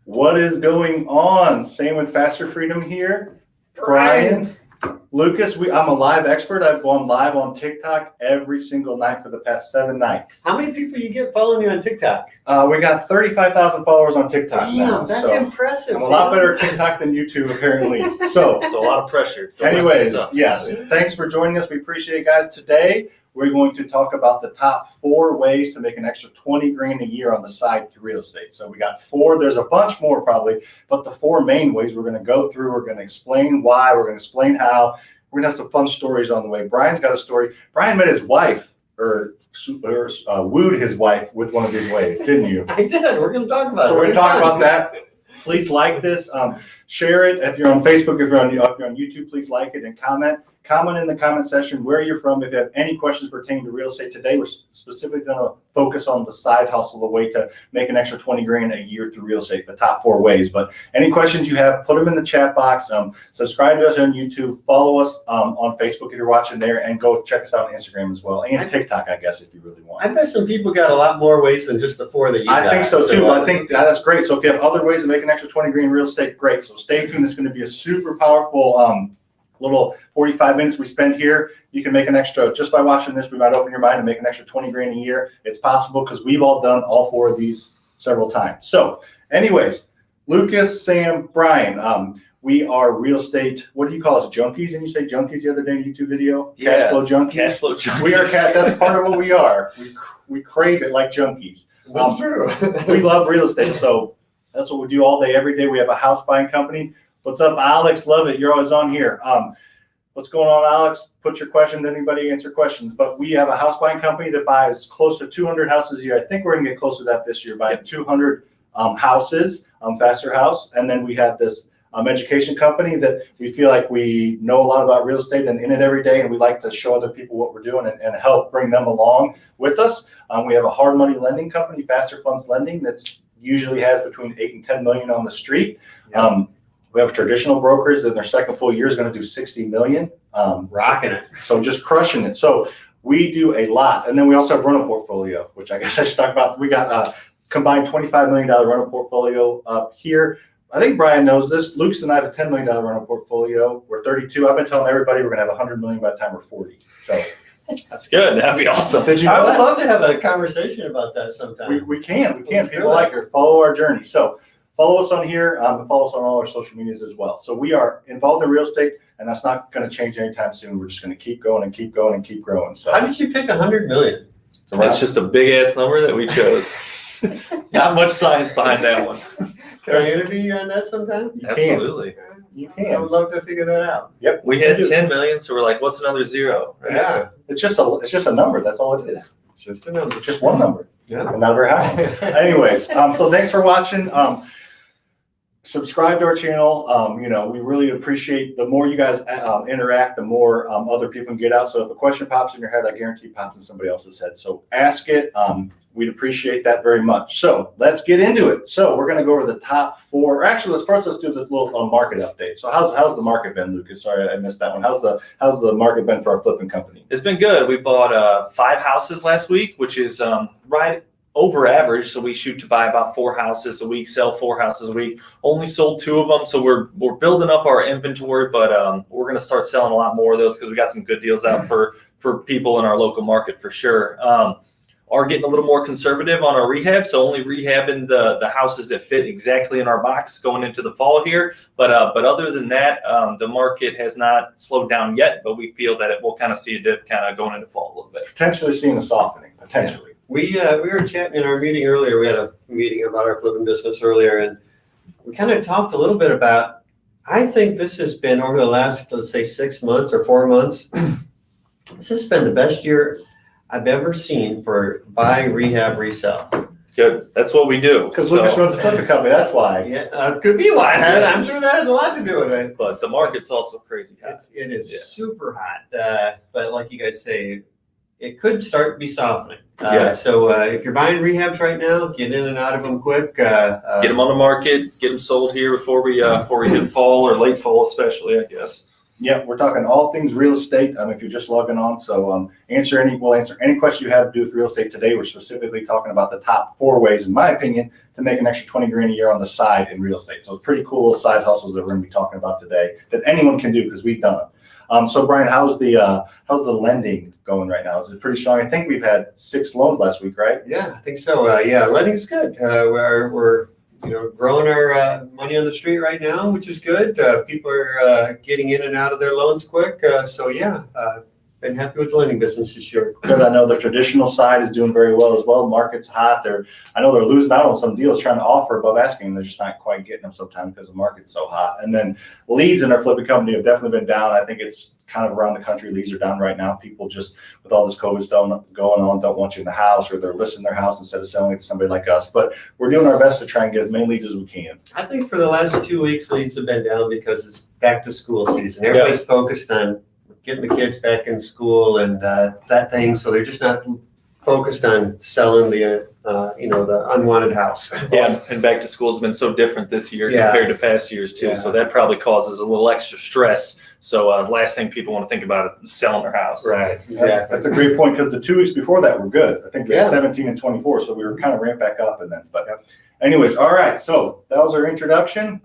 What is going on? Same with FasterFreedom here. Brian. Lucas, I'm a live expert. I've gone live on TikTok every single night for the past 7 nights. How many people you get following you on TikTok? We got 35,000 followers on TikTok now. Damn, that's impressive. I'm a lot better at TikTok than YouTube, apparently. So a lot of pressure. Anyways, yes, thanks for joining us. We appreciate it, guys. Today, we're going to talk about the top 4 ways to make an extra 20 grand a year on the side through real estate. So we got 4. There's a bunch more probably, but the 4 main ways we're going to go through. We're going to explain why. We're going to explain how. We're going to have some fun stories on the way. Brian's got a story. Brian met his wife or wooed his wife with one of these ways, didn't you? I did. We're going to talk about it. So we're going to talk about that. Please like this. Share it. If you're on Facebook, if you're on YouTube, please like it and comment. Comment in the comment section where you're from. If you have any questions pertaining to real estate today, we're specifically going to focus on the side hustle, the way to make an extra 20 grand a year through real estate, the top 4 ways. But any questions you have, put them in the chat box. Subscribe to us on YouTube. Follow us on Facebook if you're watching there, and go check us out on Instagram as well, and TikTok, I guess, if you really want. I bet some people got a lot more ways than just the 4 that you got. I think so too. I think that's great. So if you have other ways to make an extra 20 grand in real estate, great. So stay tuned. It's going to be a super powerful little 45 minutes we spend here. You can make an extra, just by watching this, we might open your mind and make an extra 20 grand a year. It's possible because we've all done all 4 of these several times. So anyways, Lucas, Sam, Brian, we are real estate, what do you call us, junkies? And you say junkies the other day in YouTube video? Yeah, cash flow junkies? Cash flow junkies. We are that's part of what we are. We crave it like junkies. That's true. We love real estate. So that's what we do all day, every day. We have a house buying company. What's up, Alex? Love it. You're always on here. What's going on, Alex? Put your questions. Anybody answer questions. But we have a house buying company that buys close to 200 houses a year. I think we're going to get close to that this year, buying 200 houses, Faster House. And then we have this education company that we feel like we know a lot about real estate and in it every day. And we like to show other people what we're doing and help bring them along with us. We have a hard money lending company, Faster Funds Lending, that's usually has between 8 and 10 million on the street. Yep. We have traditional brokers that in their second full year is going to do 60 million. Rocking it. So just crushing it. So we do a lot. And then we also have rental portfolio, which I guess I should talk about. We got a combined $25 million rental portfolio up here. I think Brian knows this. Luke's and I have a $10 million rental portfolio. We're 32. I've been telling everybody we're going to have 100 million by the time we're 40. So that's good. That'd be awesome. Did you know I would that? love to have a conversation about that sometime. We can. People like it. Follow our journey. So follow us on here and follow us on all our social medias as well. So we are involved in real estate, and that's not going to change anytime soon. We're just going to keep going and keep going and keep growing. So how did you pick 100 million? It's just a big ass number that we chose. Not much science behind that one. Can I interview you on that sometime? Absolutely. You can. I would love to figure that out. Yep. We had 10 million, so we're like, what's another 0? Right? Yeah. It's just a number. That's all it is. It's just a number. It's just one number. Yeah. And not very high. Anyways, so thanks for watching. Subscribe to our channel. We really appreciate the more you guys interact, the more other people can get out. So if a question pops in your head, I guarantee it pops in somebody else's head. So ask it. We'd appreciate that very much. So let's get into it. So we're going to go over the top 4. Actually, let's do the little market update. So how's the market been, Lucas? Sorry, I missed that one. How's the market been for our flipping company? It's been good. We bought 5 houses last week, which is right over average. So we shoot to buy about 4 houses a week, sell 4 houses a week. Only sold 2 of them, so we're building up our inventory, but we're going to start selling a lot more of those because we got some good deals out for people in our local market for sure. Are getting a little more conservative on our rehab, so only rehabbing the houses that fit exactly in our box going into the fall here. But other than that, the market has not slowed down yet, but we feel that it will kind of see a dip kind of going into fall a little bit. Potentially seeing a softening, potentially. Yeah. We were chatting in our meeting earlier. We had a meeting about our flipping business earlier, and we kind of talked a little bit about, I think this has been over the last, let's say 6 months or 4 months, this has been the best year I've ever seen for buy, rehab, resell. Good. That's what we do. Because Lucas runs the flipping company. That's why. Yeah, could be why. I'm sure that has a lot to do with it. But the market's also crazy hot. It is super hot. But like you guys say, it could start to be softening. So if you're buying rehabs right now, get in and out of them quick. Get them on the market. Get them sold here before we hit fall or late fall, especially, I guess. Yeah, we're talking all things real estate. If you're just logging on, so we'll answer any question you have to do with real estate today. We're specifically talking about the top 4 ways, in my opinion, to make an extra 20 grand a year on the side in real estate. So pretty cool little side hustles that we're going to be talking about today that anyone can do because we've done it. So Brian, how's the lending going right now? Is it pretty strong? I think we've had 6 loans last week, right? Yeah, I think so. Yeah, lending's good. We're growing our money on the street right now, which is good. People are getting in and out of their loans quick. So yeah, been happy with the lending business this year. Because I know the traditional side is doing very well as well. The market's hot. I know they're losing out on some deals trying to offer above asking. They're just not quite getting them sometimes because the market's so hot. And then leads in our flipping company have definitely been down. I think it's kind of around the country. Leads are down right now. People just, with all this COVID stuff going on, don't want you in the house, or they're listing their house instead of selling it to somebody like us. But we're doing our best to try and get as many leads as we can. I think for the last 2 weeks, leads have been down because it's back to school season. Everybody's focused on getting the kids back in school and that thing. So they're just not focused on selling the unwanted house. Yeah, and back to school has been so different this year compared to past years too. Yeah. So that probably causes a little extra stress. So last thing people want to think about is selling their house. Right. Exactly. That's a great point because the 2 weeks before that were good. I think we had 17 and 24, so we were kind of ramped back up and then. But anyways, all right. So that was our introduction.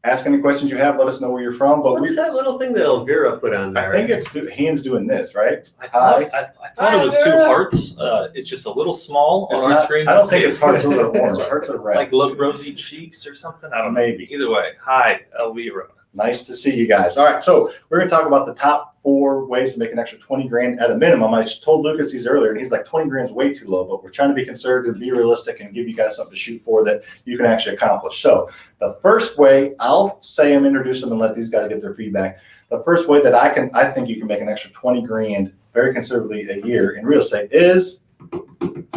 Ask any questions you have. Let us know where you're from. But what's that little thing that Elvira put on there? I think it's hands doing this, right? I thought it was 2 hearts. It's just a little small on our screen. I don't think it's hearts with our orange. Hearts are red. Like rosy cheeks or something. I don't know. Maybe. Either way. Hi, Elvira. Nice to see you guys. All right, so we're going to talk about the top 4 ways to make an extra 20 grand at a minimum. I told Lucas these earlier, and he's like, 20 grand is way too low, but we're trying to be conservative, be realistic, and give you guys something to shoot for that you can actually accomplish. So the first way, I'll say them, introduce them, and let these guys get their feedback. The first way that I think you can make an extra 20 grand very conservatively a year in real estate is become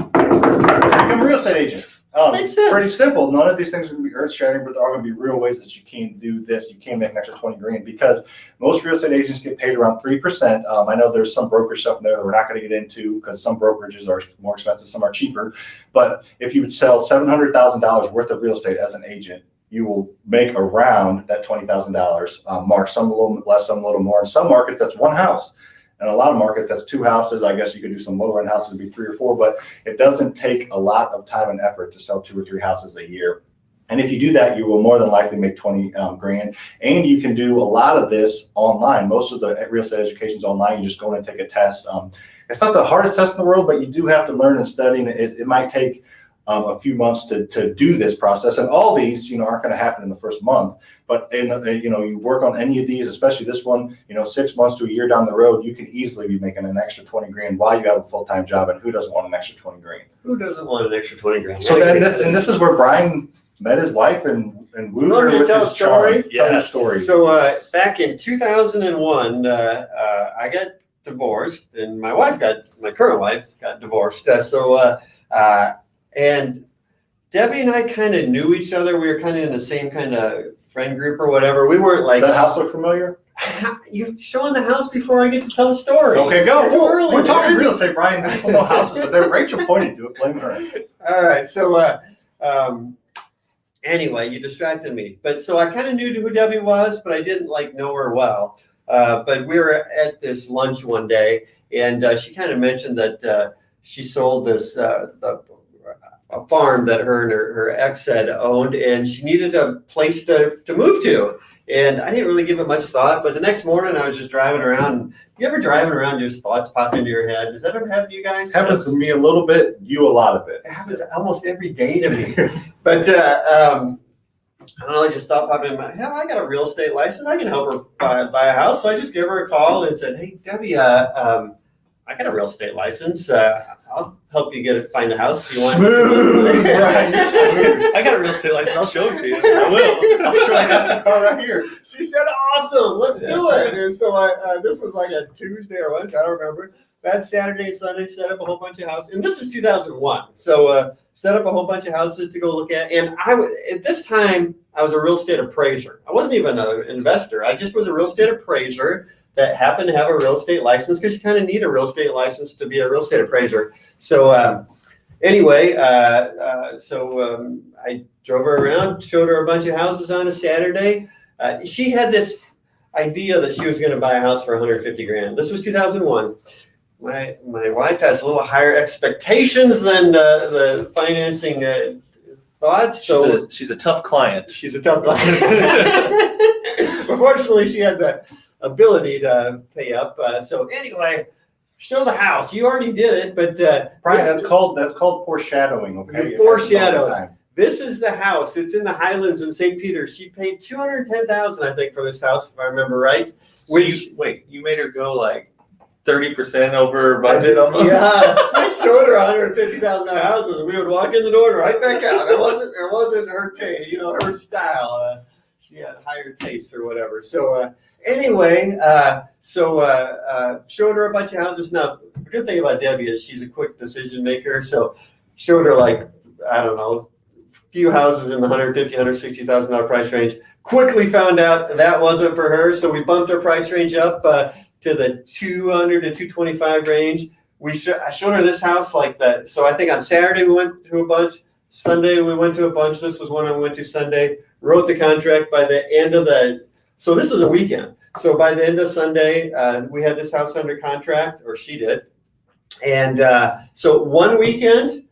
a real estate agent. Makes sense. Pretty simple. None of these things are going to be earth-shattering, but there are going to be real ways that you can do this. You can make an extra 20 grand because most real estate agents get paid around 3%. I know there's some brokerage stuff in there that we're not going to get into because some brokerages are more expensive, some are cheaper. But if you would sell $700,000 worth of real estate as an agent, you will make around that $20,000 mark, some a little less, some a little more. In some markets, that's 1 house. In a lot of markets, that's 2 houses. I guess you could do some lower end houses, it'd be 3 or 4, but it doesn't take a lot of time and effort to sell 2 or 3 houses a year. And if you do that, you will more than likely make 20 grand. And you can do a lot of this online. Most of the real estate education is online. You just go in and take a test. It's not the hardest test in the world, but you do have to learn and study. And it might take a few months to do this process. And all these, aren't going to happen in the first month. But you work on any of these, especially this one, 6 months to a year down the road, you can easily be making an extra 20 grand while you have a full-time job. And who doesn't want an extra 20 grand? Who doesn't want an extra 20 grand? So then this is where Brian met his wife and wooed her with tell a his story. Yes. Tell your story. So back in 2001, I got divorced, and my current wife got divorced. And Debbie and I kind of knew each other. We were kind of in the same kind of friend group or whatever. We weren't like. Does that house look familiar? You're showing the house before I get to tell the story. Okay, go. Too early, We're talking real estate, Brian. People know houses, but they're Rachel pointing to it. Blame her. All right. So anyway, you distracted me. But so I kind of knew who Debbie was, but I didn't know her well. But we were at this lunch one day, and she kind of mentioned that she sold this a farm that her and her ex had owned, and she needed a place to move to. And I didn't really give it much thought, but the next morning I was just driving around. You ever driving around, just thoughts pop into your head? Does that ever happen to you guys? Happens to me a little bit, you a lot of it. It happens almost every day to me. But I don't know, I just thought popping in my head, I got a real estate license. I can help her buy a house. So I just gave her a call and said, hey, Debbie, I got a real estate license. I'll help you find a house if you want. Smooth. Right. I got a real estate license. I'll show it to you. I will. I'm sure I got the car right here. She said, awesome, let's do it. And so this was like a Tuesday or Wednesday, I don't remember. That Saturday, Sunday, set up a whole bunch of houses. And this is 2001. So set up a whole bunch of houses to go look at. And at this time, I was a real estate appraiser. I wasn't even an investor. I just was a real estate appraiser that happened to have a real estate license, because you kind of need a real estate license to be a real estate appraiser. So anyway, I drove her around, showed her a bunch of houses on a Saturday. She had this idea that she was going to buy a house for 150 grand. This was 2001. My wife has a little higher expectations than the financing thoughts. So she's a tough client. she's a tough client. But fortunately, she had the ability to pay up. So anyway, show the house. You already did it, but Brian, that's called foreshadowing. Okay, you foreshadowed. This is the house. It's in the Highlands in St. Peter. She paid $210,000, I think, for this house, if I remember right. So you made her go like 30% over budget almost? Yeah, I showed her $150,000 houses, and we would walk in the door and right back out. It wasn't her taste, her style. She had higher tastes or whatever. So anyway, showed her a bunch of houses. Now, the good thing about Debbie is she's a quick decision maker. So showed her a few houses in the $150,000, $160,000 price range. Quickly found out that wasn't for her, so we bumped our price range up to the 200 to 225 range. I showed her this house like that. So I think on Saturday we went to a bunch. Sunday we went to a bunch. This was one I went to Sunday. Wrote the contract by the end of so this was a weekend. So by the end of Sunday, we had this house under contract, or she did. And so one weekend,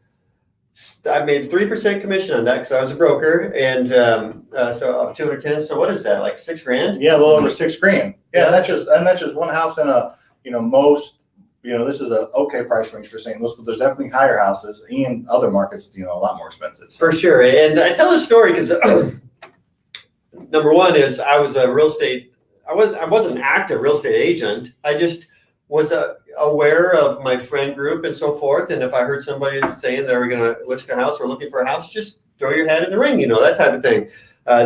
I made 3% commission on that because I was a broker, and so up 210. So what is that, like $6,000? Yeah, a little over $6,000. Yeah, and that's just one house in a most. This is a okay price range for St. Louis, but there's definitely higher houses and other markets, a lot more expensive. For sure. And I tell this story because number one is I was a real estate. I wasn't an active real estate agent. I just was aware of my friend group and so forth. And if I heard somebody saying they were going to list a house or looking for a house, just throw your hat in the ring, that type of thing.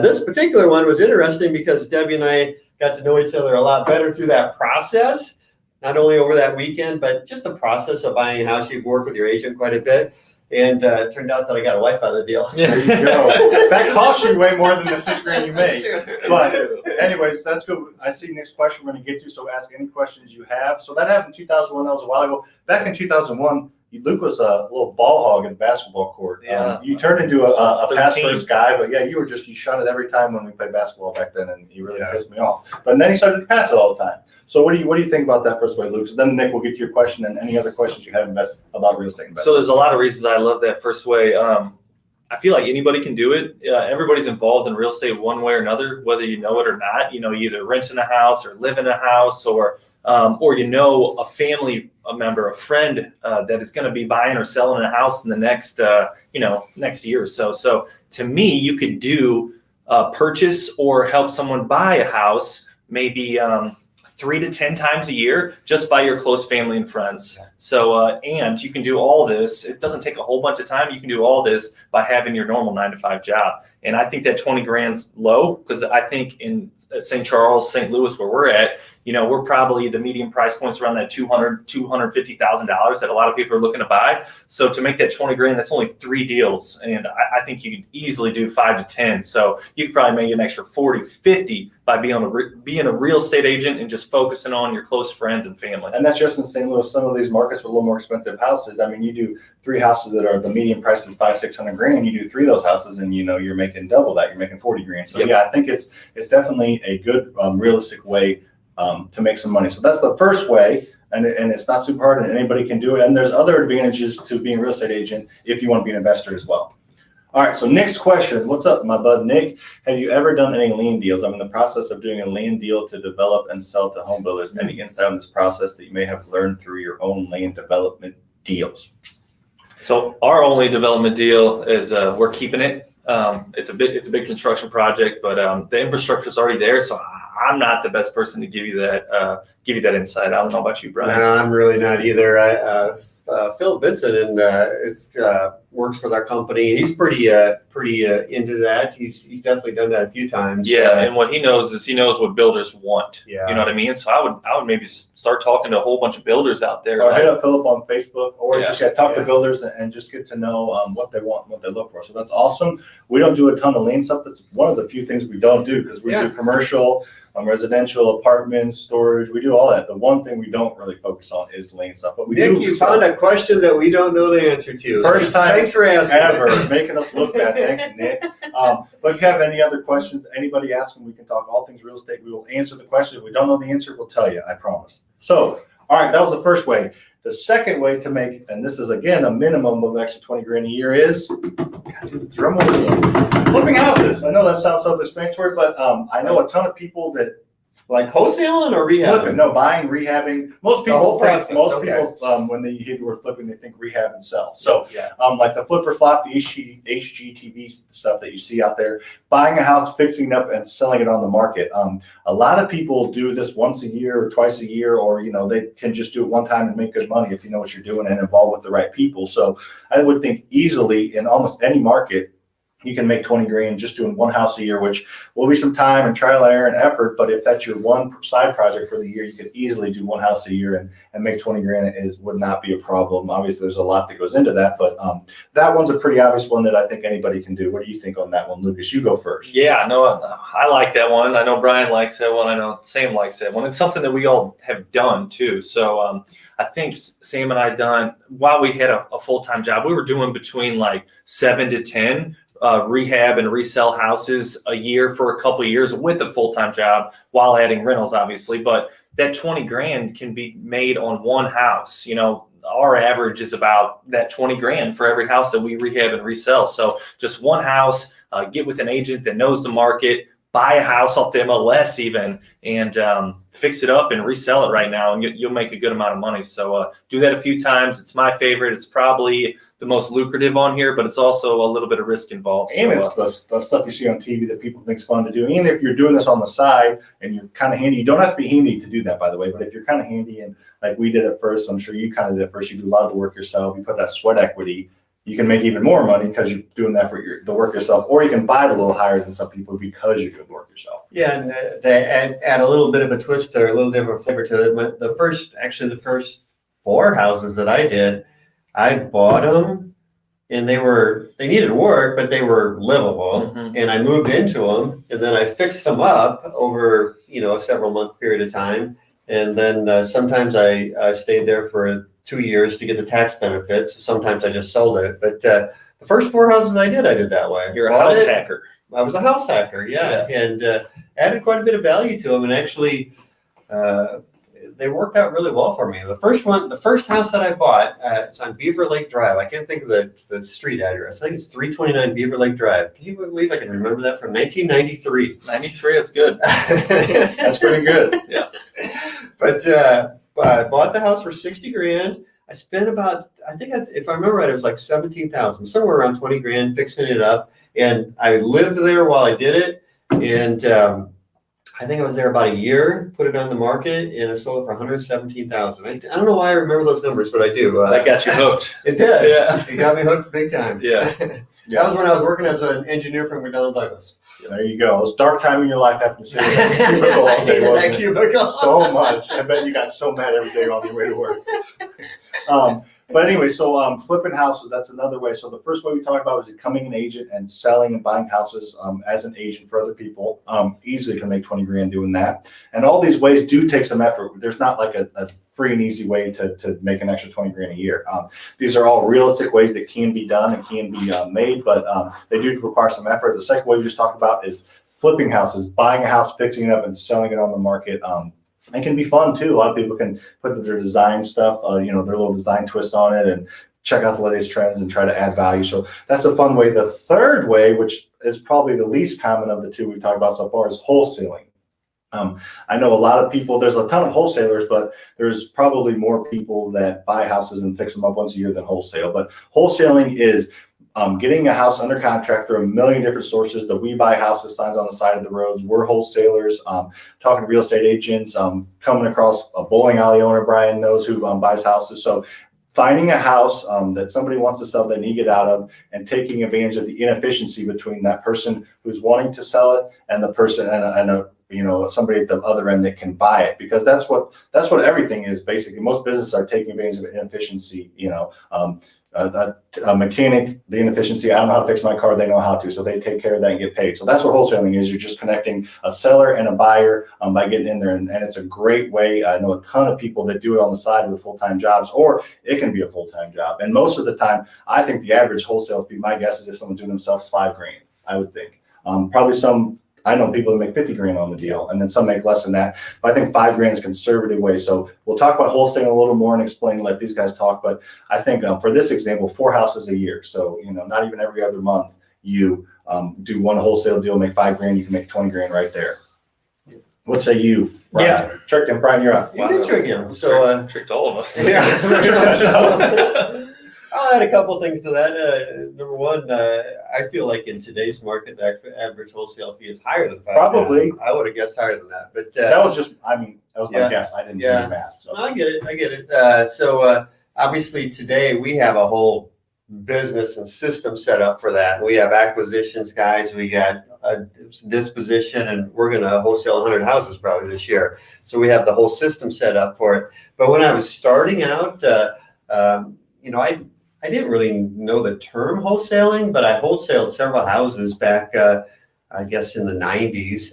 This particular one was interesting because Debbie and I got to know each other a lot better through that process, not only over that weekend, but just the process of buying a house. You've worked with your agent quite a bit. And it turned out that I got a wife out of the deal. There you go. That cost you way more than the $6,000 you made. But anyways, that's good. I see next question we're going to get to, so ask any questions you have. So that happened in 2001. That was a while ago. Back in 2001, Luke was a little ball hog in the basketball court. Yeah. You turned into a pass first guy, but yeah, you shot it every time when we played basketball back then, and you really pissed me off. But then he started to pass it all the time. So what do you think about that first way, Luke? So then Nick will get to your question and any other questions you have about real estate investing. So there's a lot of reasons I love that first way. I feel like anybody can do it. Everybody's involved in real estate one way or another, whether you know it or not. Either renting a house or live in a house, or a family member, a friend that is going to be buying or selling a house in the next next year or so. So to me, you could do a purchase or help someone buy a house maybe 3 to 10 times a year just by your close family and friends. So, and you can do all this. It doesn't take a whole bunch of time. You can do all this by having your normal 9-to-5 job. And I think that 20 grand's low, because I think in St. Charles, St. Louis, where we're at, we're probably the median price points around that $250,000 that a lot of people are looking to buy. So to make that 20 grand, that's only 3 deals. And I think you could easily do 5 to 10. So you could probably make an extra 40, 50 by being a real estate agent and just focusing on your close friends and family. And that's just in St. Louis. Some of these markets with a little more expensive houses. I mean, you do 3 houses that are the median price is $500-600 grand. You do 3 of those houses, and you're making double that. You're making 40 grand. So yeah, I think it's definitely a good realistic way to make some money. So that's the first way, and it's not super hard, and anybody can do it. And there's other advantages to being a real estate agent if you want to be an investor as well. All right, so next question. What's up, my bud Nick? Have you ever done any land deals? I'm in the process of doing a land deal to develop and sell to home builders. Any insight on this process that you may have learned through your own land development deals? So our only development deal is we're keeping it. It's a big construction project, but the infrastructure is already there. So I'm not the best person to give you that insight. I don't know about you, Brian. No, I'm really not either. Phil Vincent and works with our company. He's pretty into that. He's definitely done that a few times. Yeah, and what he knows is he knows what builders want. Yeah. You know what I mean? So I would maybe start talking to a whole bunch of builders out there. Or hit up Philip on Facebook, or just talk to builders and just get to know what they want, what they look for. So that's awesome. We don't do a ton of land stuff. That's one of the few things we don't do, because we do commercial, residential, apartments, storage. We do all that. The one thing we don't really focus on is land stuff. But we Nick, do. you found a question that we don't know the answer to. First time Thanks for asking. Ever making us look bad. Thanks, Nick. But if you have any other questions, anybody ask them, we can talk all things real estate. We will answer the question. If we don't know the answer, we'll tell you, I promise. So, all right, that was the first way. The second way to make, and this is again a minimum of extra 20 grand a year, is drum roll, flipping houses. I know that sounds self-explanatory, but I know a ton of people that Like wholesaling or flipping, rehab? no, buying, rehabbing. Most The whole people think, process, most okay. people, when they hear the word flipping, they think rehab and sell. So, Yeah. like the flipper flop, the HGTV stuff that you see out there, buying a house, fixing it up, and selling it on the market. A lot of people do this once a year or twice a year, or they can just do it one time and make good money if you know what you're doing and involved with the right people. So, I would think easily in almost any market, you can make 20 grand just doing one house a year, which will be some time and trial and error and effort. But if that's your one side project for the year, you could easily do one house a year and make 20 grand would not be a problem. Obviously, there's a lot that goes into that, but that one's a pretty obvious one that I think anybody can do. What do you think on that one, Lucas? You go first. Yeah, no, I like that one. I know Brian likes that one. I know Sam likes that one. It's something that we all have done too. So I think Sam and I done, while we had a full-time job, we were doing between like 7 to 10 rehab and resell houses a year for a couple of years with a full-time job while adding rentals, obviously. But that 20 grand can be made on one house. Our average is about that 20 grand for every house that we rehab and resell. So just one house, get with an agent that knows the market, buy a house off the MLS even, and fix it up and resell it right now, and you'll make a good amount of money. So do that a few times. It's my favorite. It's probably the most lucrative on here, but it's also a little bit of risk involved. And it's the stuff you see on TV that people think is fun to do. And if you're doing this on the side and you're kind of handy, you don't have to be handy to do that, by the way, but if you're kind of handy and like we did at first, I'm sure you kind of did at first, you do a lot of the work yourself, you put that sweat equity, you can make even more money because you're doing that for the work yourself, or you can buy it a little higher than some people because you're doing the work yourself. Yeah, and to add a little bit of a twist there, a little different flavor to it. The first 4 houses that I did, I bought them and they needed work, but they were livable. Mm-hmm. And I moved into them and then I fixed them up over, a several month period of time. And then sometimes I stayed there for 2 years to get the tax benefits. Sometimes I just sold it. But the first 4 houses I did that way. You're a house hacker. I was a house hacker, yeah. And added quite a bit of value to them. And actually, they worked out really well for me. The first house that I bought, it's on Beaver Lake Drive. I can't think of the street address. I think it's 329 Beaver Lake Drive. Can you believe I can remember that from 1993? 93, that's good. That's pretty good. Yeah. But I bought the house for 60 grand. I spent about, if I remember right, it was like 17,000, somewhere around 20 grand fixing it up. And I lived there while I did it. And I think I was there about a year, put it on the market, and I sold it for 117,000. I don't know why I remember those numbers, but I do. That got you hooked. It did. Yeah. It got me hooked big time. Yeah. That was when I was working as an engineer for McDonnell Douglas. There you go. It was a dark time in your life having to sit in that cubicle all day, That wasn't it? cubicle. So much. I bet you got so mad every day on your way to work. But anyway, so flipping houses, that's another way. So the first way we talked about was becoming an agent and selling and buying houses as an agent for other people. Easily can make 20 grand doing that. And all these ways do take some effort. There's not like a free and easy way to make an extra 20 grand a year. These are all realistic ways that can be done and can be made, but they do require some effort. The second way we just talked about is flipping houses, buying a house, fixing it up, and selling it on the market. It can be fun too. A lot of people can put their design stuff, their little design twist on it and check out the latest trends and try to add value. So that's a fun way. The third way, which is probably the least common of the two we've talked about so far, is wholesaling. I know a lot of people, there's a ton of wholesalers, but there's probably more people that buy houses and fix them up once a year than wholesale. But wholesaling is getting a house under contract through a million different sources. The We Buy Houses signs on the side of the roads. We're wholesalers, talking to real estate agents, coming across a bowling alley owner, Brian knows, who buys houses. So finding a house that somebody wants to sell, they need to get out of, and taking advantage of the inefficiency between that person who's wanting to sell it and the person and somebody at the other end that can buy it, because that's what everything is basically. Most businesses are taking advantage of inefficiency, a mechanic, the inefficiency, I don't know how to fix my car, they know how to, so they take care of that and get paid. So that's what wholesaling is. You're just connecting a seller and a buyer by getting in there, and it's a great way. I know a ton of people that do it on the side with full-time jobs, or it can be a full-time job. And most of the time, I think the average wholesale fee, my guess is if someone's doing themselves $5,000, I would think. Probably some, I know people that make $50,000 on the deal, and then some make less than that. But I think $5,000 is a conservative way. So we'll talk about wholesaling a little more and explain, let these guys talk. But I think for this example, 4 houses a year. So, not even every other month you do one wholesale deal, make $5,000, you can make $20,000 right there. What say you, Brian? Yeah. Tricked him, Brian, you're up. You did trick him. So, tricked all of us. yeah. I'll add a couple things to that. Number one, I feel like in today's market, the average wholesale fee is higher than $5,000. Probably. I would have guessed higher than that. But That was just, that was my Yeah. guess. I didn't do Yeah. the math. So. I get it. So obviously today we have a whole business and system set up for that. We have acquisitions guys, we got a disposition, and we're going to wholesale 100 houses probably this year. So we have the whole system set up for it. But when I was starting out, I didn't really know the term wholesaling, but I wholesaled several houses back, I guess in the 90s.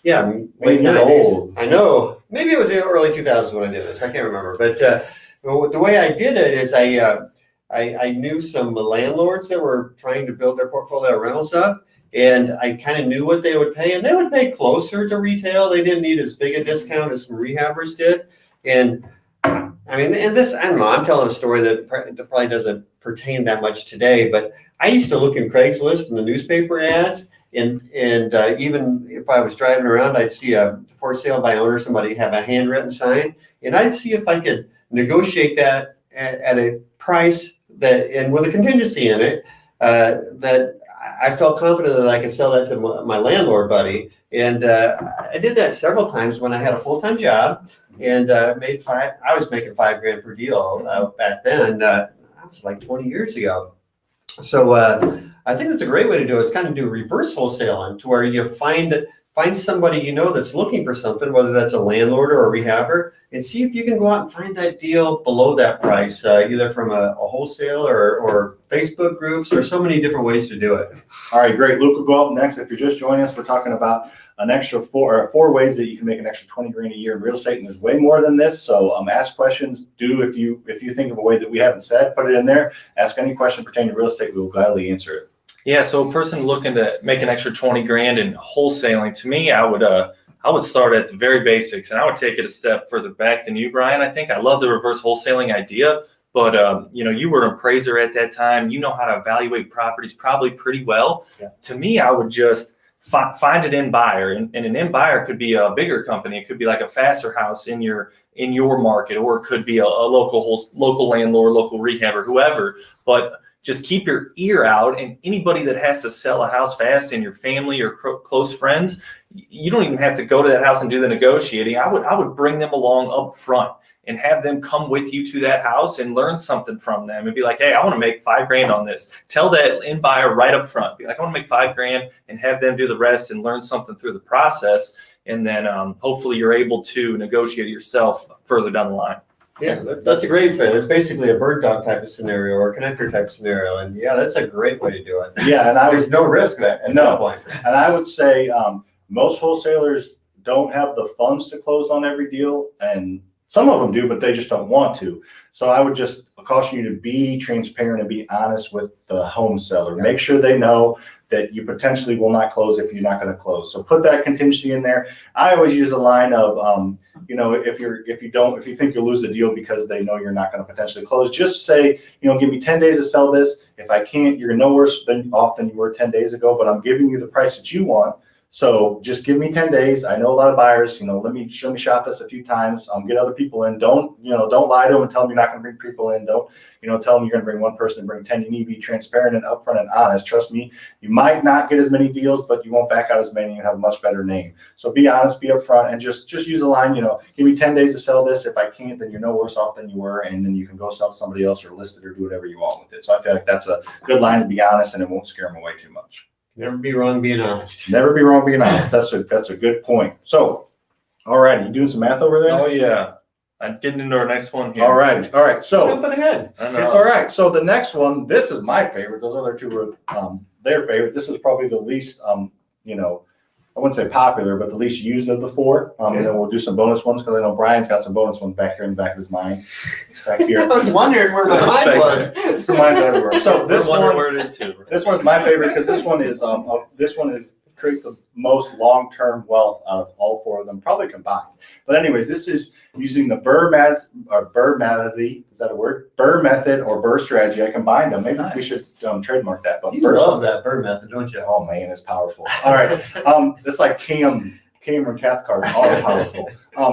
Late 90s. Old. I know. Maybe it was the early 2000s when I did this. I can't remember. But the way I did it is I knew some landlords that were trying to build their portfolio of rentals up, and I kind of knew what they would pay, and they would pay closer to retail. They didn't need as big a discount as some rehabbers did. And I mean, and this, I don't know, I'm telling a story that probably doesn't pertain that much today, but I used to look in Craigslist and the newspaper ads, and even if I was driving around, I'd see a for sale by owner, somebody have a handwritten sign, and I'd see if I could negotiate that at a price that, and with a contingency in it, that I felt confident that I could sell that to my landlord buddy. And I did that several times when I had a full-time job, and I was making $5,000 per deal back then. That was like 20 years ago. So I think that's a great way to do it. It's kind of do reverse wholesaling, to where you find somebody that's looking for something, whether that's a landlord or a rehabber, and see if you can go out and find that deal below that price, either from a wholesaler or Facebook groups. There's so many different ways to do it. All right, great. Luke will go up next. If you're just joining us, we're talking about an extra four ways that you can make an extra $20,000 a year in real estate, and there's way more than this. So ask questions. If you think of a way that we haven't said, put it in there. Ask any question pertaining to real estate. We will gladly answer it. Yeah, so a person looking to make an extra $20,000 in wholesaling, to me, I would start at the very basics, and I would take it a step further back than you, Brian. I think I love the reverse wholesaling idea, but you were an appraiser at that time. You know how to evaluate properties probably pretty well. Yeah. To me, I would just find an end buyer, and an end buyer could be a bigger company. It could be like a Faster House in your market, or it could be a local landlord, local rehabber, whoever. But just keep your ear out, and anybody that has to sell a house fast in your family or close friends, you don't even have to go to that house and do the negotiating. I would bring them along up front and have them come with you to that house and learn something from them and be like, hey, I want to make $5,000 on this. Tell that end buyer right up front. Be like, I want to make $5,000, and have them do the rest and learn something through the process. And then hopefully you're able to negotiate yourself further down the line. Yeah, that's a great fit. It's basically a bird dog type of scenario or a connector type of scenario. And yeah, that's a great way to do it. Yeah, and There's no risk at that point. And I would say most wholesalers don't have the funds to close on every deal, and some of them do, but they just don't want to. So I would just caution you to be transparent and be honest with the home seller. Yeah. Make sure they know that you potentially will not close if you're not going to close. So put that contingency in there. I always use a line of, if you think you'll lose the deal because they know you're not going to potentially close, just say, give me 10 days to sell this. If I can't, you're no worse off than you were 10 days ago, but I'm giving you the price that you want. So just give me 10 days. I know a lot of buyers, let me shop this a few times. Get other people in. Don't lie to them and tell them you're not going to bring people in. Don't, tell them you're going to bring one person and bring 10. You need to be transparent and upfront and honest. Trust me, you might not get as many deals, but you won't back out as many and have a much better name. So be honest, be upfront, and just use a line, give me 10 days to sell this. If I can't, then you're no worse off than you were. And then you can go sell to somebody else or list it or do whatever you want with it. So I feel like that's a good line to be honest, and it won't scare them away too much. Never be wrong being honest. Never be wrong being honest. That's a good point. So, all righty, you doing some math over there? Oh yeah, I'm getting into our next one here. All right. So Jumping ahead. I know. it's all right. So the next one, this is my favorite. Those other two were their favorite. This is probably the least, I wouldn't say popular, but the least used of the four. And then we'll do some bonus ones because I know Brian's got some bonus ones back here in the back of his mind. Back I here. was wondering where my mind was. Mine's everywhere. So this We're wondering one, where it is too. this one's my favorite because this one is creates the most long-term wealth out of all four of them, probably combined. But anyways, this is using the Burr method. Is that a word? Burr method or Burr strategy. I combined them. Maybe we should trademark that. But You love that Burr method, don't you? oh man, it's powerful. All right, it's like Cameron Cathcart, all powerful.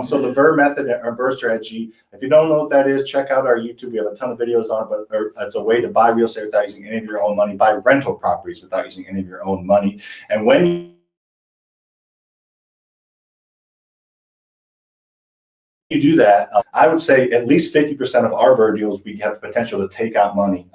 So the Burr method or Burr strategy. If you don't know what that is, check out our YouTube. We have a ton of videos on it, but it's a way to buy real estate without using any of your own money, buy rental properties without using any of your own money. And when you do that, I would say at least 50% of our Burr deals, we have the potential to take out money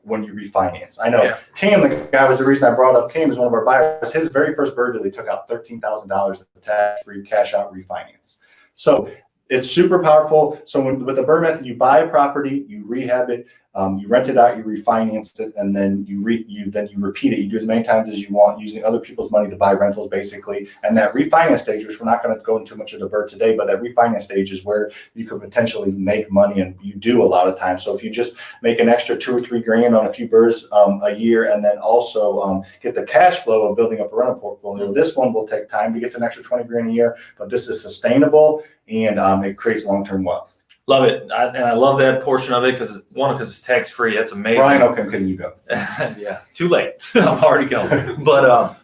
when you refinance. I know Cam, the guy was the reason I brought up Cam is one of our buyers. His very first Burr deal, he took out $13,000 as a tax-free cash out refinance. So it's super powerful. So with the Burr method, you buy a property, you rehab it, you rent it out, you refinance it, and then you repeat it. You do as many times as you want using other people's money to buy rentals, basically. And that refinance stage, which we're not going to go into much of the Burr today, but that refinance stage is where you could potentially make money, and you do a lot of times. So if you just make an extra $2 or $3 grand on a few Burrs a year, and then also get the cash flow of building up a rental portfolio, this one will take time to get to an extra 20 grand a year, but this is sustainable and it creates long-term wealth. Love it. I love that portion of it because it's tax-free. That's amazing. Brian, okay, can you go? Yeah, too late. I'm already going. But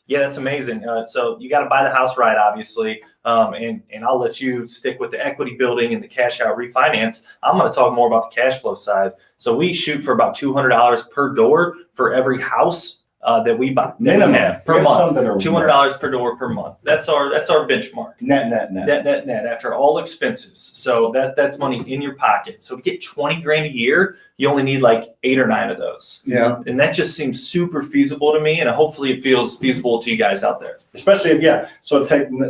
yeah, that's amazing. So you got to buy the house right, obviously. And I'll let you stick with the equity building and the cash out refinance. I'm going to talk more about the cash flow side. So we shoot for about $200 per door for every house that we buy. Minimum per month. $200 per door per month. That's our benchmark. Net. Net after all expenses. So that's money in your pocket. So to get 20 grand a year, you only need like 8 or 9 of those. Yeah. And that just seems super feasible to me, and hopefully it feels feasible to you guys out there. Especially if, so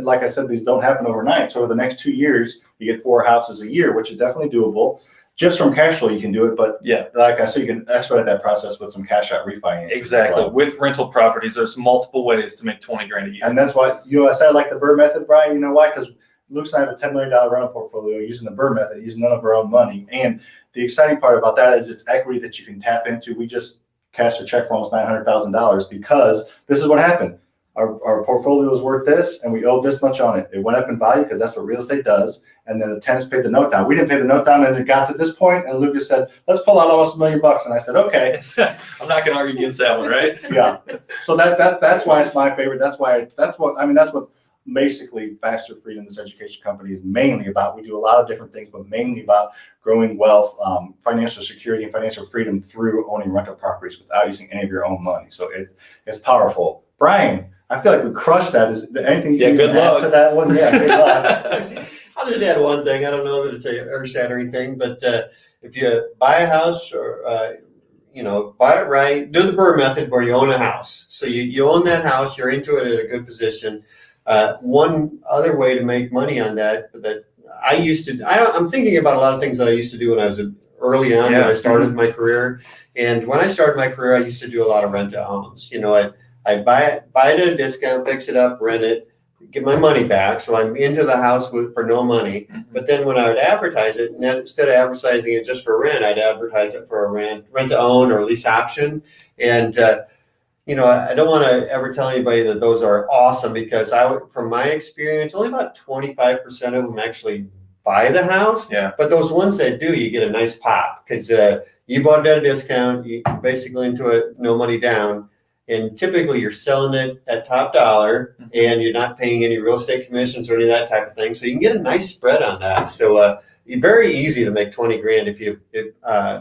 like I said, these don't happen overnight. So over the next 2 years, you get 4 houses a year, which is definitely doable. Just from cash flow, you can do it, but like I said, you can expedite that process with some cash out refinance. Exactly. With rental properties, there's multiple ways to make 20 grand a year. And that's why I said I like the Burr method, Brian. You know why? Because Luke's and I have a $10 million rental portfolio using the Burr method, using none of our own money. And the exciting part about that is it's equity that you can tap into. We just cashed a check for almost $900,000 because this is what happened. Our portfolio was worth this, and we owed this much on it. It went up in value because that's what real estate does. And then the tenants paid the note down. We didn't pay the note down, and it got to this point, and Lucas said, "Let's pull out almost $1 million." And I said, "Okay." I'm not going to argue against that one, right? Yeah. So that's why it's my favorite. That's what basically FasterFreedom, this education company, is mainly about. We do a lot of different things, but mainly about growing wealth, financial security, and financial freedom through owning rental properties without using any of your own money. So it's powerful. Brian, I feel like we crushed that. Is there anything you can add to that one? Yeah, good luck. I'll just add one thing. I don't know that it's a earth-shattering thing, but if you buy a house or, buy it right, do the Burr method where you own a house. So you own that house, you're into it at a good position. One other way to make money on that I'm thinking about a lot of things that I used to do when I was early on when I started my career. And when I started my career, I used to do a lot of rent-to-owns. I'd buy it at a discount, fix it up, rent it, get my money back. So I'm into the house for no money. But then when I would advertise it, instead of advertising it just for rent, I'd advertise it for a rent to own or lease option. And, I don't want to ever tell anybody that those are awesome because from my experience, only about 25% of them actually buy the house. Yeah. But those ones that do, you get a nice pop because you bought it at a discount, you basically into it, no money down. And typically you're selling it at top dollar and you're not paying any real estate commissions or any of that type of thing. So you can get a nice spread on that. So very easy to make 20 grand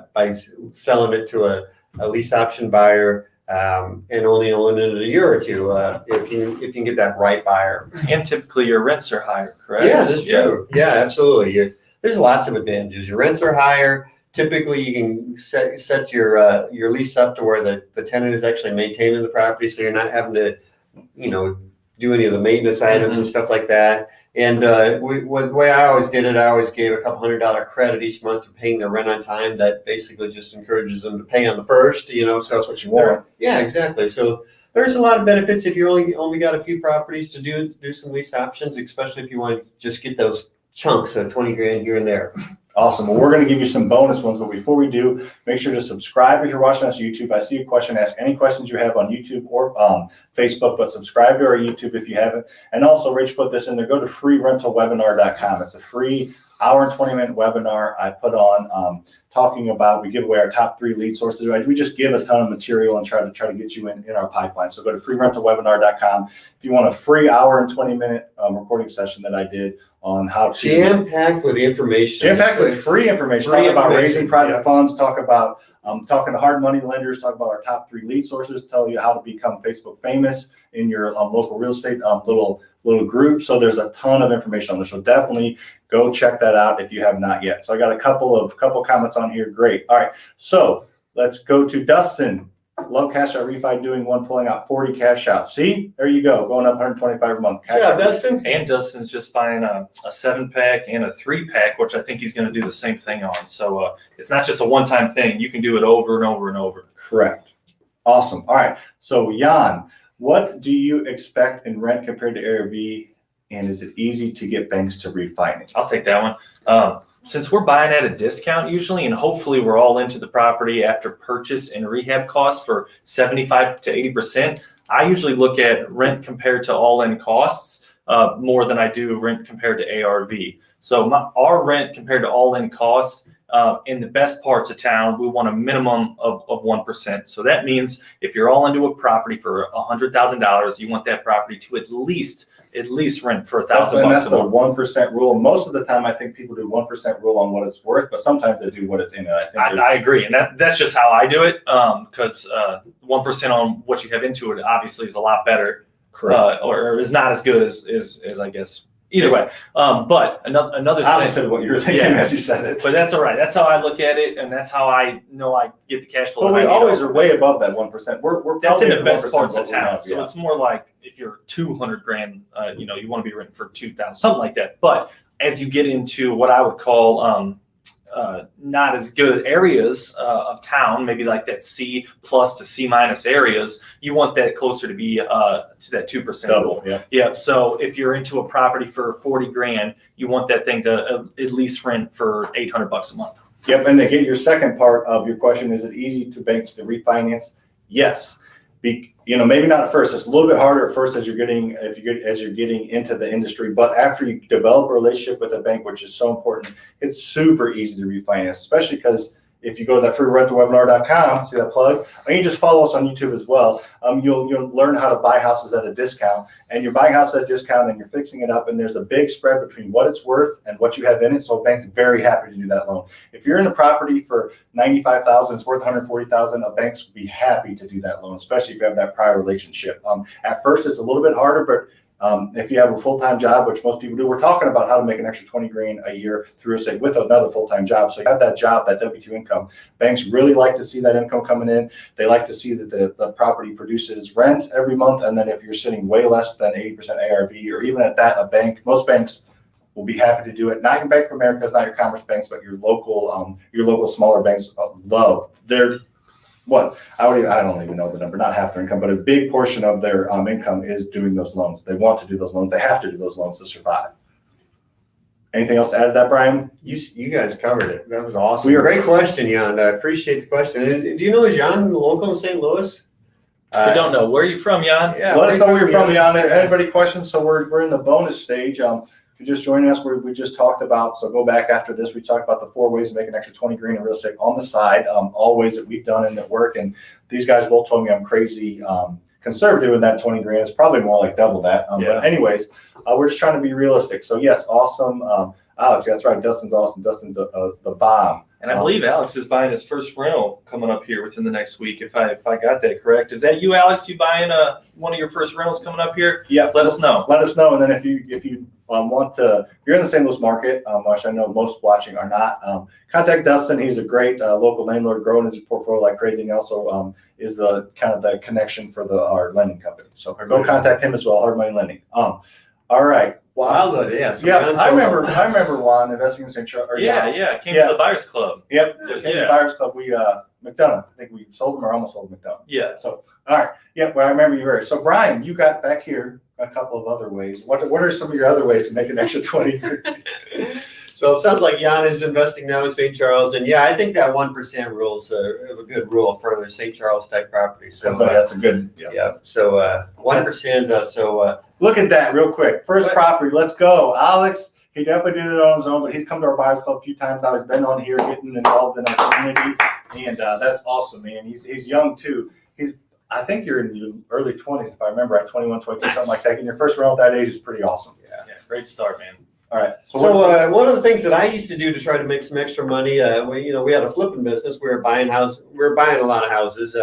by selling it to a lease option buyer and only owning it a year or two if you can get that right buyer. And typically your rents are higher, correct? Yeah, that's true. Yeah, absolutely. There's lots of advantages. Your rents are higher. Typically, you can set your lease up to where the tenant is actually maintaining the property, so you're not having to, do any of the maintenance items and stuff like that. And the way I always did it, I always gave a couple $100 credit each month to paying their rent on time. That basically just encourages them to pay on the first, so That's what you want. Yeah, exactly. So there's a lot of benefits if you only got a few properties to do some lease options, especially if you want to just get those chunks of 20 grand here and there. Awesome. Well, we're going to give you some bonus ones, but before we do, make sure to subscribe if you're watching us on YouTube. I see a question. Ask any questions you have on YouTube or Facebook, but subscribe to our YouTube if you haven't. And also, Rich put this in there. Go to freerentalwebinar.com. It's a free hour and 20-minute webinar I put on talking about, we give away our top 3 lead sources. We just give a ton of material and try to get you in our pipeline. So go to freerentalwebinar.com if you want a free hour and 20-minute recording session that I did on how to jam-packed with information. Jam-packed with free information. Talk about raising private funds, talk about talking to hard money lenders, talk about our top 3 lead sources, tell you how to become Facebook famous in your local real estate little group. So there's a ton of information on there. So definitely go check that out if you have not yet. So I got a couple comments on here. Great. All right. So let's go to Dustin. Love cash out refi, doing one, pulling out 40 cash out. See, there you go, going up 125 a month. Cash out Dustin. And Dustin's just buying a 7-pack and a 3-pack, which I think he's going to do the same thing on. So it's not just a one-time thing. You can do it over and over and over. Correct. Awesome. All right. So Jan, what do you expect in rent compared to ARV? And is it easy to get banks to refinance? I'll take that one. Since we're buying at a discount usually, and hopefully we're all into the property after purchase and rehab costs for 75 to 80%, I usually look at rent compared to all-in costs more than I do rent compared to ARV. So our rent compared to all-in costs in the best parts of town, we want a minimum of 1%. So that means if you're all into a property for $100,000, you want that property to at least rent for $1,000 That's a the month. 1% rule. Most of the time, I think people do 1% rule on what it's worth, but sometimes they do what it's in it. I agree, and that's just how I do it. Because 1% on what you have into it obviously is a lot better, or is not as good as I guess. Either way, but another I thing. said what you're thinking as you said it. But that's all right. That's how I look at it, and that's how I know I get the cash flow. But we always are way above that 1%. We're that's in probably the best 1% parts of what we town. have, So yeah. it's more like if you're 200 grand, you want to be renting for 2,000, something like that. But as you get into what I would call not as good areas of town, maybe like that C+ to C- areas, you want that closer to be to that 2%. Double, yeah. Yeah. So if you're into a property for 40 grand, you want that thing to at least rent for $800 a month. Yep, and to get your second part of your question, is it easy to banks to refinance? Yes. Maybe not at first. It's a little bit harder at first as you're getting into the industry, but after you develop a relationship with a bank, which is so important, it's super easy to refinance, especially because if you go to that freerentalwebinar.com, see that plug? And you just follow us on YouTube as well. You'll learn how to buy houses at a discount, and you're buying houses at a discount and you're fixing it up, and there's a big spread between what it's worth and what you have in it. So a bank's very happy to do that loan. If you're in a property for $95,000, it's worth $140,000, a bank's would be happy to do that loan, especially if you have that prior relationship. At first, it's a little bit harder, but if you have a full-time job, which most people do, we're talking about how to make an extra 20 grand a year through estate with another full-time job. So you have that job, that W-2 income. Banks really like to see that income coming in. They like to see that the property produces rent every month. And then if you're sitting way less than 80% ARV, or even at that, most banks will be happy to do it. Not your Bank of America, not your Commerce banks, but your local smaller banks love. I don't even know the number, not half their income, but a big portion of their income is doing those loans. They want to do those loans. They have to do those loans to survive. Anything else to add to that, Brian? You guys covered it. That was awesome. Great question, Jan. I appreciate the question. Do you know Jan local in St. Louis? I don't know. Where are you from, Jan? Yeah, let us know where you're from, Jan. Anybody questions? So we're in the bonus stage. If you're just joining us, we just talked about, so go back after this, we talked about the 4 ways to make an extra 20 grand in real estate on the side, all ways that we've done and that work. And these guys both told me I'm crazy conservative with that 20 grand. It's probably more like double that. But anyways, we're just trying to be realistic. So yes, awesome. Alex, that's right. Dustin's awesome. Dustin's the bomb. And I believe Alex is buying his first rental coming up here within the next week. If I got that correct, is that you, Alex? You buying one of your first rentals coming up here? Yeah. Let us know. Let us know. And then if you want to, if you're in the St. Louis market, which I know most watching are not, contact Dustin. He's a great local landlord, growing his portfolio like crazy. And he also is the kind of the connection for our lending company. So go contact him as well. Hard Money Lending. All right. Wildwood, yeah. So Yeah, Ron's I sold remember Juan investing in St. Charles. Yeah, it came to the Buyers Club. Yep. Yeah. The Buyers Club. We McDonough. I think we sold them or almost sold McDonough. Yeah. So all right. Yep. Well, I remember you very. So Brian, you got back here a couple of other ways. What are some of your other ways to make an extra 20? So it sounds like Jan is investing now in St. Charles, and yeah, I think that 1% rule is a good rule for the St. Charles type property. So That's a good. yeah. So 1%. So look at that real quick. First What? property. Let's go, Alex. He definitely did it on his own, but he's come to our Buyers Club a few times now. He's been on here, getting involved in our community, and that's awesome, man. He's young too. I think you're in your early 20s, if I remember right, 21, 22, Nice. something like that. And your first round at that age is pretty awesome. Yeah, great start, man. All right. So one of the things that I used to do to try to make some extra money, we had a flipping business. We were buying a lot of houses,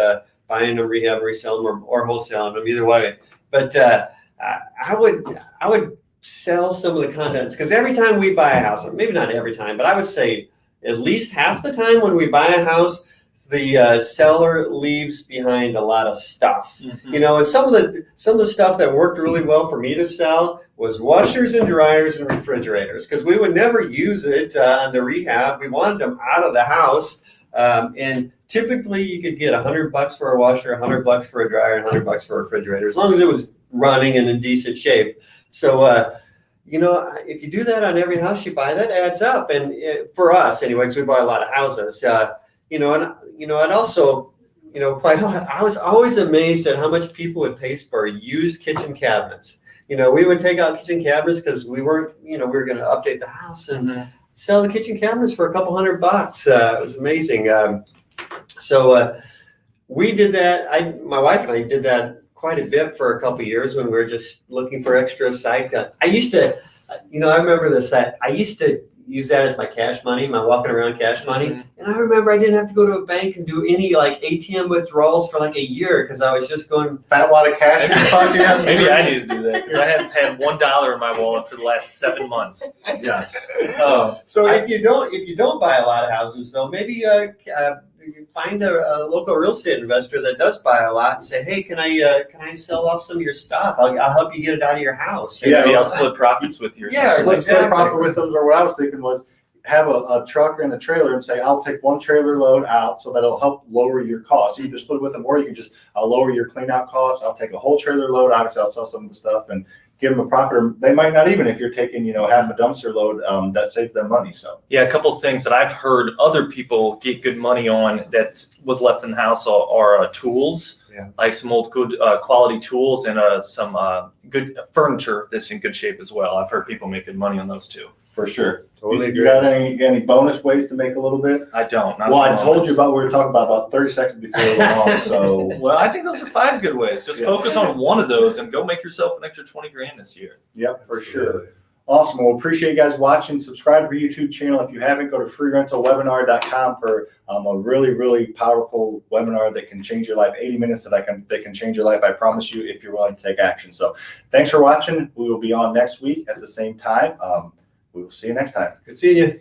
buying them, rehab, reselling them, or wholesaling them, either way. But I would sell some of the contents because every time we buy a house, maybe not every time, but I would say at least half the time when we buy a house, the seller leaves behind a lot of stuff. Mm-hmm. And some of the stuff that worked really well for me to sell was washers and dryers and refrigerators because we would never use it on the rehab. We wanted them out of the house, and typically you could get $100 for a washer, $100 for a dryer, and $100 for a refrigerator as long as it was running and in decent shape. So if you do that on every house you buy, that adds up. And for us anyway, because we buy a lot of houses, and also, quite a lot. I was always amazed at how much people would pay for used kitchen cabinets. We would take out kitchen cabinets because we weren't, we were going to update the house and sell the kitchen cabinets for a couple $100. It was amazing. So we did that. My wife and I did that quite a bit for a couple of years when we were just looking for extra side cut. I used to, I remember this. I used to use that as my cash money, my walking around cash money. Mm-hmm. And I remember I didn't have to go to a bank and do any ATM withdrawals for a year because I was just going. Fat wad of cash in your pocket. Maybe I need to do that because I have had $1 in my wallet for the last 7 months. Yes. So if you don't buy a lot of houses though, maybe find a local real estate investor that does buy a lot and say, hey, can I sell off some of your stuff? I'll help you get it out of your house. Maybe I'll split profits with you. Or Yeah, something. Let's split profit with them. Or what I was thinking was have a truck and a trailer and say, I'll take one trailer load out so that'll help lower your costs. You either split with them or you can just lower your clean out costs. I'll take a whole trailer load. Obviously, I'll sell some of the stuff and give them a profit. Or they might not even if you're taking, half a dumpster load, that saves them money. So yeah, a couple of things that I've heard other people get good money on that was left in the house are tools, like some old good quality tools and some good furniture that's in good shape as well. I've heard people make good money on those too. for sure. Totally You agree. got any bonus ways to make a little bit? I don't. Well, I told you about, we were talking about 30 seconds before we went on, so. Well, I think those are 5 good ways. Just Yeah. focus on one of those and go make yourself an extra 20 grand this year. Yep, for sure. Awesome. Well, appreciate you guys watching. Subscribe to our YouTube channel. If you haven't, go to freerentalwebinar.com for a really, really powerful webinar that can change your life. 80 minutes that can change your life. I promise you, if you're willing to take action. So thanks for watching. We will be on next week at the same time. We will see you next time. Good seeing you.